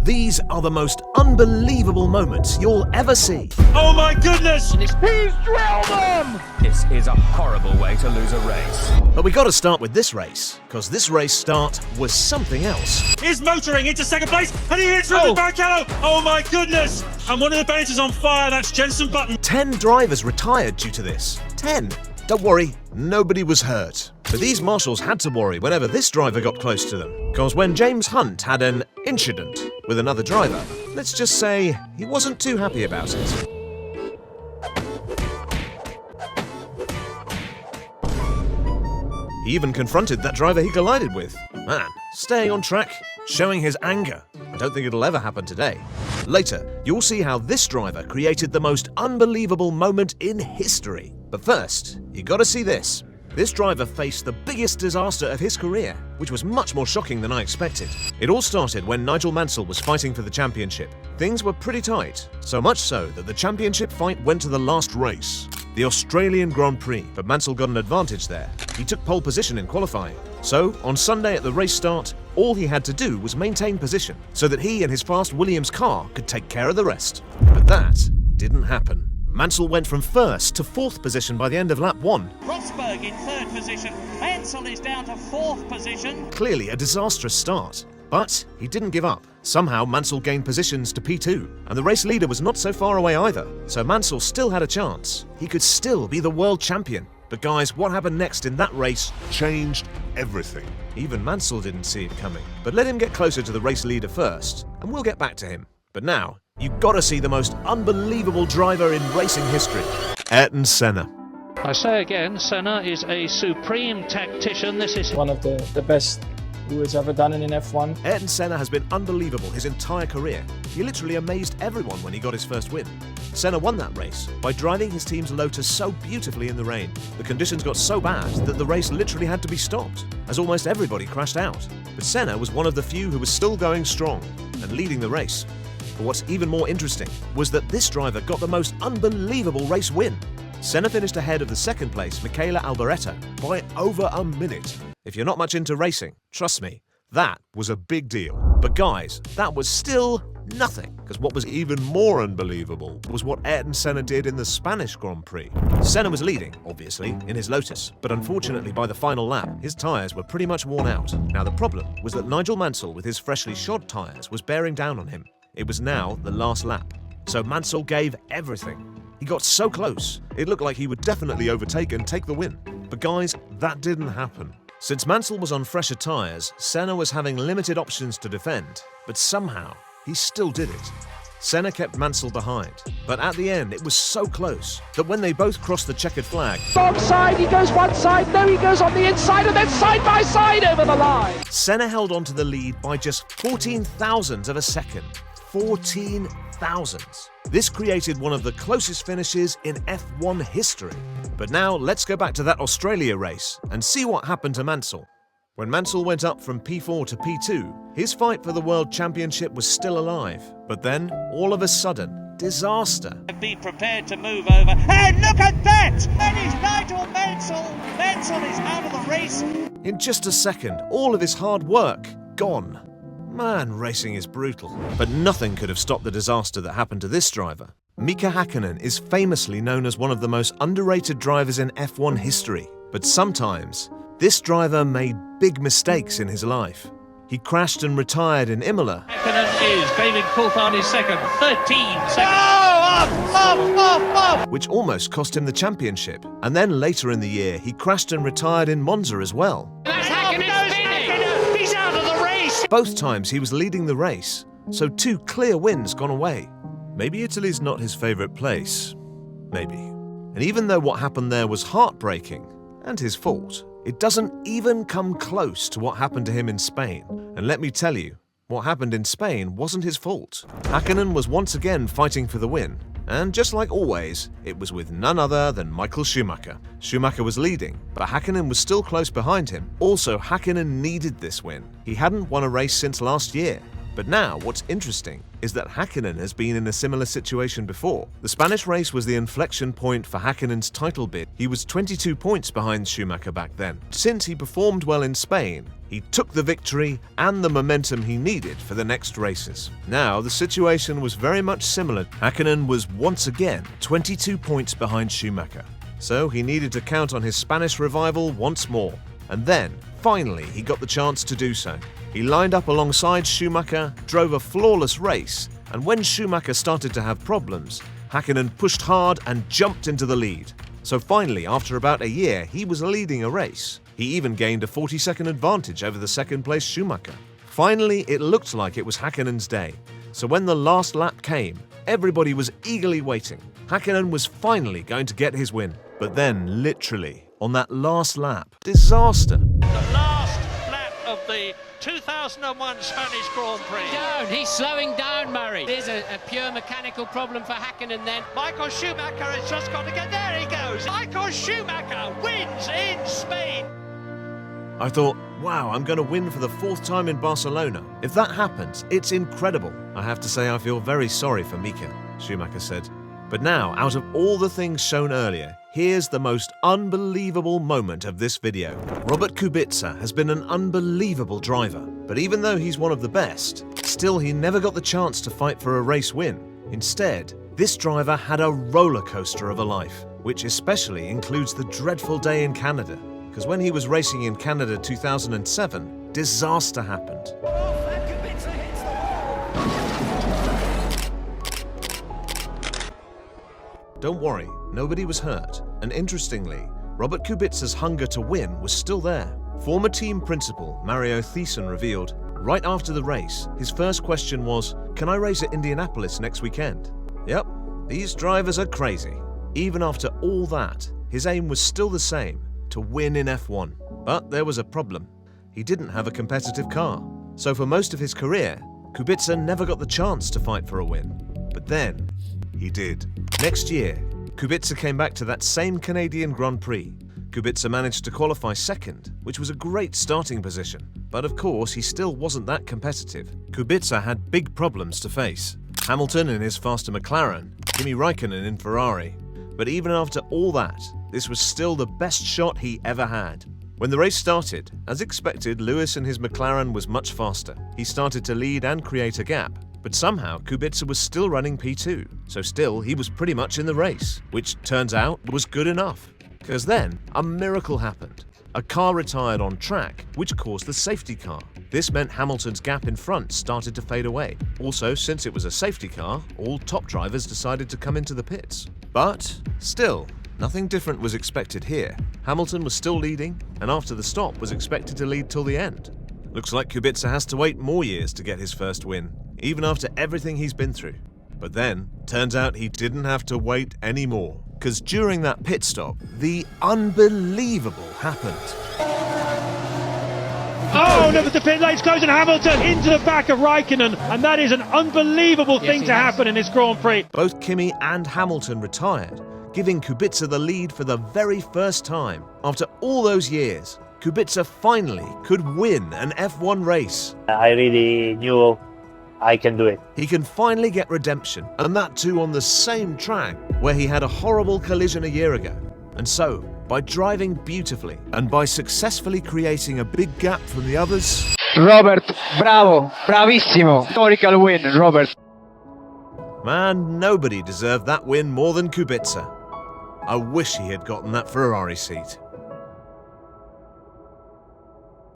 These are the most unbelievable moments you'll ever see. Oh my goodness! He's drilled them! This is a horrible way to lose a race. But we got to start with this race, because this race start was something else. He's motoring into second place, and he hits Rubens Barrichello! Oh my goodness! And one of the bases is on fire, that's Jenson Button. 10 drivers retired due to this. 10. Don't worry, nobody was hurt. But these marshals had to worry whenever this driver got close to them, because when James Hunt had an incident with another driver, let's just say he wasn't too happy about it. He even confronted that driver he collided with. Man, staying on track, showing his anger. I don't think it'll ever happen today. Later, you'll see how this driver created the most unbelievable moment in history. But first, you gotta see this. This driver faced the biggest disaster of his career, which was much more shocking than I expected. It all started when Nigel Mansell was fighting for the championship. Things were pretty tight, so much so that the championship fight went to the last race, the Australian Grand Prix, but Mansell got an advantage there. He took pole position in qualifying. So, on Sunday at the race start, all he had to do was maintain position, so that he and his fast Williams car could take care of the rest. But that didn't happen. Mansell went from first to fourth position by the end of lap 1. Rosberg in third position. Mansell is down to fourth position. Clearly a disastrous start, but he didn't give up. Somehow Mansell gained positions to P2, and the race leader was not so far away either. So Mansell still had a chance. He could still be the world champion. But guys, what happened next in that race changed everything. Even Mansell didn't see it coming. But let him get closer to the race leader first, and we'll get back to him. But now, you've got to see the most unbelievable driver in racing history, Ayrton Senna. I say again, Senna is a supreme tactician. This is one of the best who has ever done it in F1. Ayrton Senna has been unbelievable his entire career. He literally amazed everyone when he got his first win. Senna won that race by driving his team's Lotus so beautifully in the rain. The conditions got so bad that the race literally had to be stopped, as almost everybody crashed out. But Senna was one of the few who was still going strong and leading the race. But what's even more interesting was that this driver got the most unbelievable race win. Senna finished ahead of the second place Michele Alboreto by over a minute. If you're not much into racing, trust me, that was a big deal. But guys, that was still nothing, because what was even more unbelievable was what Ayrton Senna did in the Spanish Grand Prix. Senna was leading, obviously, in his Lotus, but unfortunately by the final lap, his tyres were pretty much worn out. Now the problem was that Nigel Mansell with his freshly shod tyres was bearing down on him. It was now the last lap, so Mansell gave everything. He got so close, it looked like he would definitely overtake and take the win. But guys, that didn't happen. Since Mansell was on fresher tyres, Senna was having limited options to defend, but somehow, he still did it. Senna kept Mansell behind, but at the end it was so close that when they both crossed the checkered flag, Wrong side, he goes one side, no he goes on the inside and then side by side over the line. Senna held on to the lead by just 14 thousandths of a second. 14 thousandths. This created one of the closest finishes in F1 history. But now let's go back to that Australia race and see what happened to Mansell. When Mansell went up from P4 to P2, his fight for the World Championship was still alive. But then, all of a sudden, disaster. Be prepared to move over. And look at that! That is Nigel Mansell. Mansell is out of the race. In just a second, all of his hard work gone. Man, racing is brutal. But nothing could have stopped the disaster that happened to this driver. Mika Hakkinen is famously known as one of the most underrated drivers in F1 history. But sometimes, this driver made big mistakes in his life. He crashed and retired in Imola. Hakkinen is David Coulthard is second, 13 seconds. Which almost cost him the championship. And then later in the year, he crashed and retired in Monza as well. He's out of the race. Both times he was leading the race, so 2 clear wins gone away. Maybe Italy's not his favourite place. Maybe. And even though what happened there was heartbreaking, and his fault, it doesn't even come close to what happened to him in Spain. And let me tell you, what happened in Spain wasn't his fault. Hakkinen was once again fighting for the win. And just like always, it was with none other than Michael Schumacher. Schumacher was leading, but Hakkinen was still close behind him. Also, Hakkinen needed this win. He hadn't won a race since last year. But now, what's interesting is that Hakkinen has been in a similar situation before. The Spanish race was the inflection point for Hakkinen's title bid. He was 22 points behind Schumacher back then. Since he performed well in Spain, he took the victory and the momentum he needed for the next races. Now, the situation was very much similar. Hakkinen was once again 22 points behind Schumacher. So he needed to count on his Spanish revival once more. And then, finally, he got the chance to do so. He lined up alongside Schumacher, drove a flawless race, and when Schumacher started to have problems, Hakkinen pushed hard and jumped into the lead. So finally, after about a year, he was leading a race. He even gained a 40-second advantage over the second-place Schumacher. Finally, it looked like it was Hakkinen's day. So when the last lap came, everybody was eagerly waiting. Hakkinen was finally going to get his win. But then, literally, on that last lap, disaster. The last lap of the 2001 Spanish Grand Prix. Down, he's slowing down, Murray. There's a pure mechanical problem for Hakkinen then. Michael Schumacher has just got to get there. He goes. Michael Schumacher wins in Spain. I thought, wow, I'm going to win for the 4th time in Barcelona. If that happens, it's incredible. I have to say I feel very sorry for Mika, Schumacher said. But now, out of all the things shown earlier, here's the most unbelievable moment of this video. Robert Kubica has been an unbelievable driver, but even though he's one of the best, still he never got the chance to fight for a race win. Instead, this driver had a roller coaster of a life, which especially includes the dreadful day in Canada. Because when he was racing in Canada 2007, disaster happened. Don't worry, nobody was hurt, and interestingly, Robert Kubica's hunger to win was still there. Former team principal Mario Thiessen revealed, right after the race, his first question was, "Can I race at Indianapolis next weekend?" Yep, these drivers are crazy. Even after all that, his aim was still the same, to win in F1. But there was a problem. He didn't have a competitive car. So for most of his career, Kubica never got the chance to fight for a win. But then, he did. Next year, Kubica came back to that same Canadian Grand Prix. Kubica managed to qualify second, which was a great starting position. But of course, he still wasn't that competitive. Kubica had big problems to face. Hamilton in his faster McLaren, Kimi Raikkonen in Ferrari. But even after all that, this was still the best shot he ever had. When the race started, as expected, Lewis in his McLaren was much faster. He started to lead and create a gap. But somehow, Kubica was still running P2, so still he was pretty much in the race, which turns out was good enough. Because then, a miracle happened. A car retired on track, which caused the safety car. This meant Hamilton's gap in front started to fade away. Also, since it was a safety car, all top drivers decided to come into the pits. But still, nothing different was expected here. Hamilton was still leading, and after the stop was expected to lead till the end. Looks like Kubica has to wait more years to get his first win, even after everything he's been through. But then, turns out he didn't have to wait anymore, because during that pit stop, the unbelievable happened. Oh, look at the pit lane's closing. Hamilton into the back of Raikkonen, and that is an unbelievable thing to happen in this Grand Prix. Both Kimi and Hamilton retired, giving Kubica the lead for the very first time. After all those years, Kubica finally could win an F1 race. I really knew I can do it. He can finally get redemption, and that too on the same track where he had a horrible collision a year ago. And so, by driving beautifully and by successfully creating a big gap from the others... Robert, bravo, bravissimo, historical win, Robert. Man, nobody deserved that win more than Kubica. I wish he had gotten that Ferrari seat.